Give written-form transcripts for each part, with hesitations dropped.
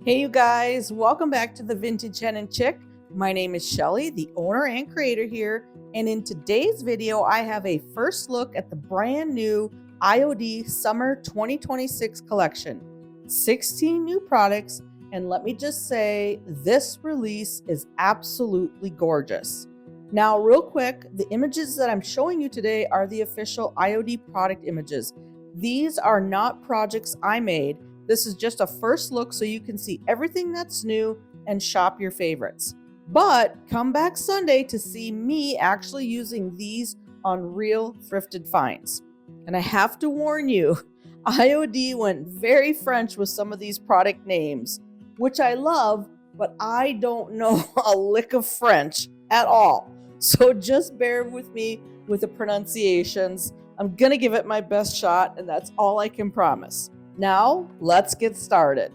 Hey you guys, welcome back to the Vintage Hen and Chick. My name is Shelly, the owner and creator here, and in today's video I have a first look at the brand new IOD Summer 2026 collection. 16 new products, and let me just say this release is absolutely gorgeous. Now real quick, the images that I'm showing you today are the official IOD product images. These are not projects I made. This is just a first look so you can see everything that's new and shop your favorites. But come back Sunday to see me actually using these on real thrifted finds. And I have to warn you, IOD went very French with some of these product names, which I love, but I don't know a lick of French at all. So just bear with me with the pronunciations. I'm gonna give it my best shot, and that's all I can promise. Now, let's get started.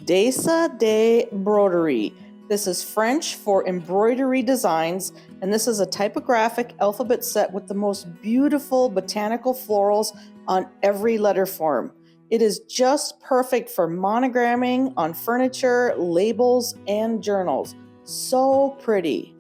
Dessins de Broderie. This is French for embroidery designs, and this is a typographic alphabet set with the most beautiful botanical florals on every letter form. It is just perfect for monogramming on furniture, labels, and journals. So pretty.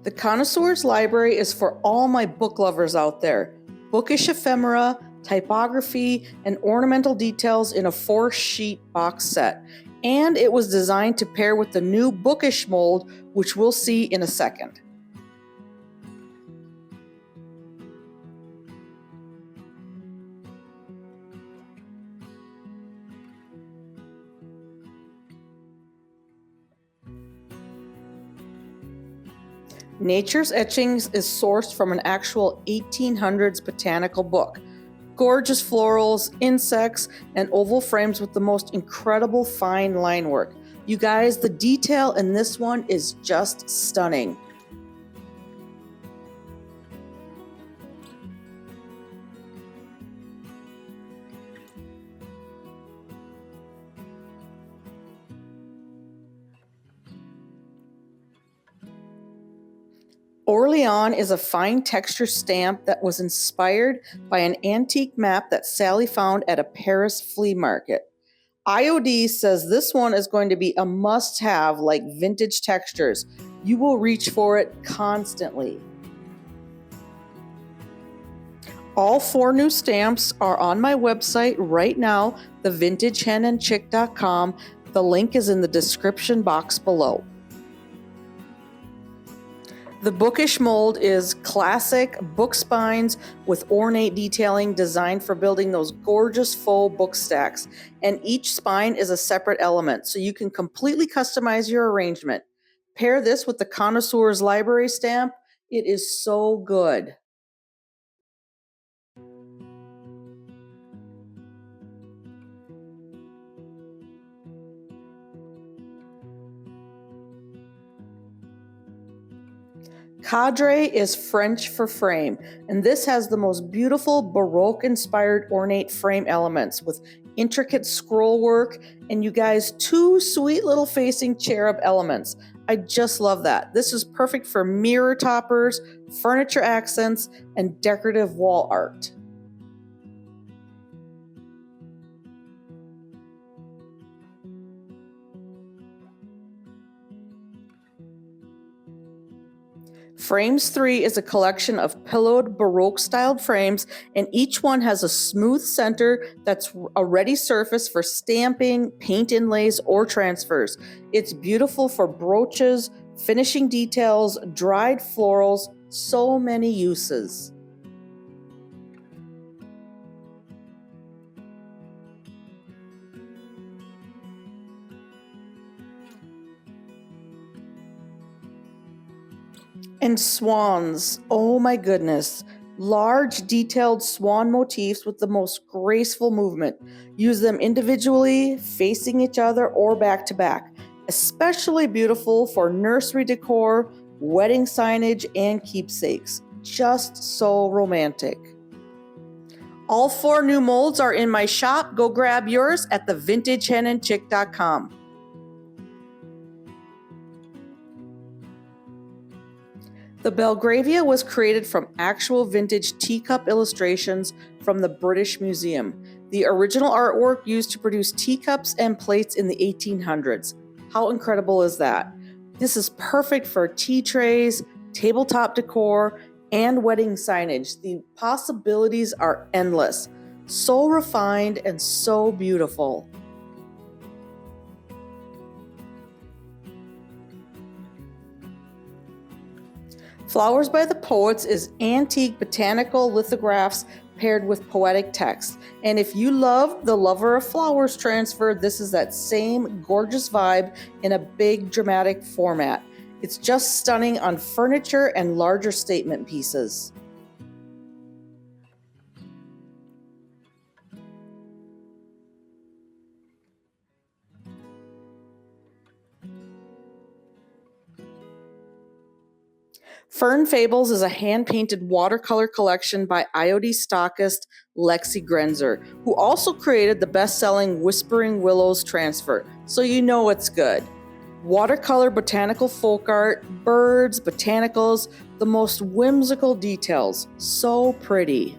The Connoisseur's library is for all my book lovers out there. Bookish ephemera, typography, and ornamental details in a 4-sheet box set. And it was designed to pair with the new Bookish mold, which we'll see in a second. Nature's Etchings is sourced from an actual 1800s botanical book. Gorgeous florals, insects, and oval frames with the most incredible fine line work. You guys, the detail in this one is just stunning. Orléans is a fine texture stamp that was inspired by an antique map that Sally found at a Paris flea market. IOD says this one is going to be a must-have like vintage textures. You will reach for it constantly. All 4 new stamps are on my website right now, thevintagehenandchick.com. The link is in the description box below. The Bookish mold is classic book spines with ornate detailing designed for building those gorgeous faux book stacks. And each spine is a separate element, so you can completely customize your arrangement. Pair this with the Connoisseur's library stamp. It is so good. Cadré is French for frame, and this has the most beautiful Baroque-inspired ornate frame elements with intricate scroll work, and you guys, 2 sweet little facing cherub elements. I just love that. This is perfect for mirror toppers, furniture accents, and decorative wall art. Frames 3 is a collection of pillowed Baroque-styled frames, and each one has a smooth center that's a ready surface for stamping, paint inlays, or transfers. It's beautiful for brooches, finishing details, dried florals, so many uses. And swans, oh my goodness. Large detailed swan motifs with the most graceful movement. Use them individually, facing each other, or back to back. Especially beautiful for nursery decor, wedding signage, and keepsakes. Just so romantic. All 4 new molds are in my shop. Go grab yours at thevintagehenandchick.com. The Belgravia was created from actual vintage teacup illustrations from the British Museum. The original artwork used to produce teacups and plates in the 1800s. How incredible is that? This is perfect for tea trays, tabletop decor, and wedding signage. The possibilities are endless. So refined and so beautiful. Flowers by the Poets is antique botanical lithographs paired with poetic text. And if you love the Lover of Flowers transfer, this is that same gorgeous vibe in a big dramatic format. It's just stunning on furniture and larger statement pieces. Fern Fables is a hand-painted watercolor collection by IOD stockist Lexi Grenzer, who also created the best-selling Whispering Willows transfer, so you know it's good. Watercolor botanical folk art, birds, botanicals, the most whimsical details. So pretty.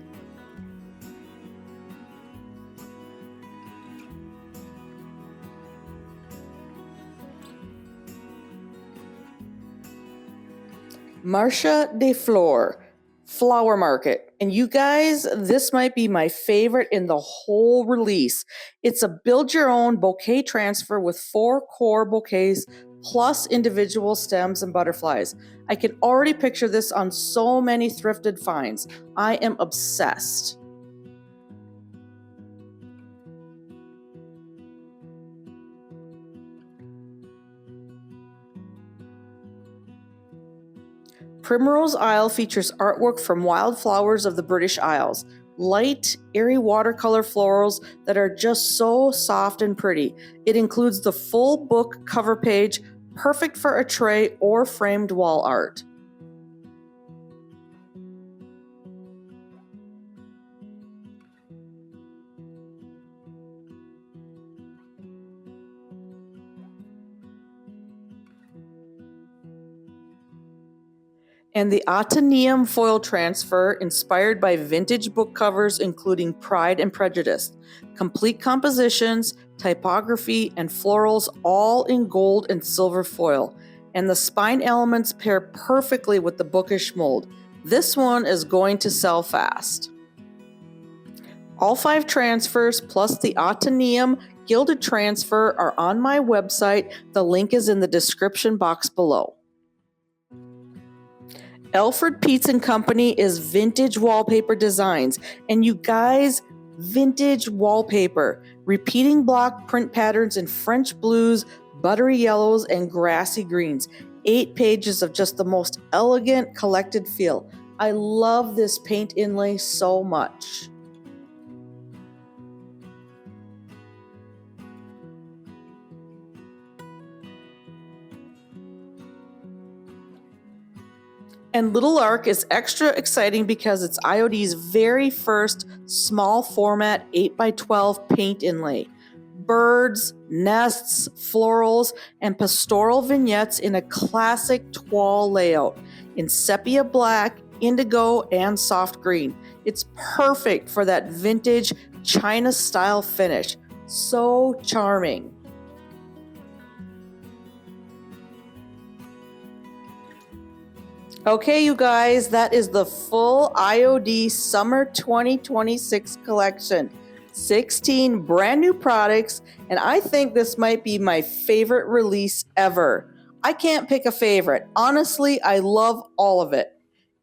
Marché de Fleurs, Flower Market. And you guys, this might be my favorite in the whole release. It's a build-your-own bouquet transfer with 4 core bouquets plus individual stems and butterflies. I can already picture this on so many thrifted finds. I am obsessed. Primrose Isle features artwork from wildflowers of the British Isles. Light, airy watercolor florals that are just so soft and pretty. It includes the full book cover page, perfect for a tray or framed wall art. And the Athenaeum foil transfer, inspired by vintage book covers including Pride and Prejudice. Complete compositions, typography, and florals all in gold and silver foil. And the spine elements pair perfectly with the Bookish mold. This one is going to sell fast. All 5 transfers plus the Athenaeum gilded transfer are on my website. The link is in the description box below. Alfred Peets & Company is vintage wallpaper designs. And you guys, vintage wallpaper. Repeating block print patterns in French blues, buttery yellows, and grassy greens. 8 pages of just the most elegant, collected feel. I love this paint inlay so much. And Little Ark is extra exciting because it's IOD's very first small format 8x12 paint inlay. Birds, nests, florals, and pastoral vignettes in a classic toile layout in sepia black, indigo, and soft green. It's perfect for that vintage China style finish. So charming. Okay, you guys, that is the full IOD Summer 2026 collection. 16 brand new products, and I think this might be my favorite release ever. I can't pick a favorite. Honestly, I love all of it.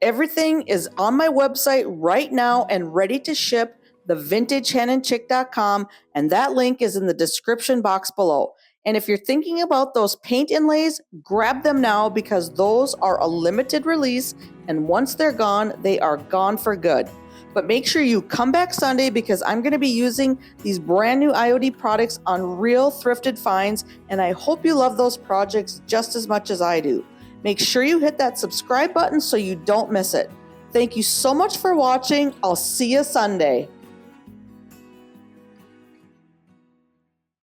Everything is on my website right now and ready to ship, thevintagehenandchick.com, and that link is in the description box below. And if you're thinking about those paint inlays, grab them now because those are a limited release, and once they're gone, they are gone for good. But make sure you come back Sunday because I'm going to be using these brand new IOD products on real thrifted finds, and I hope you love those projects just as much as I do. Make sure you hit that subscribe button so you don't miss it. Thank you so much for watching. I'll see you Sunday.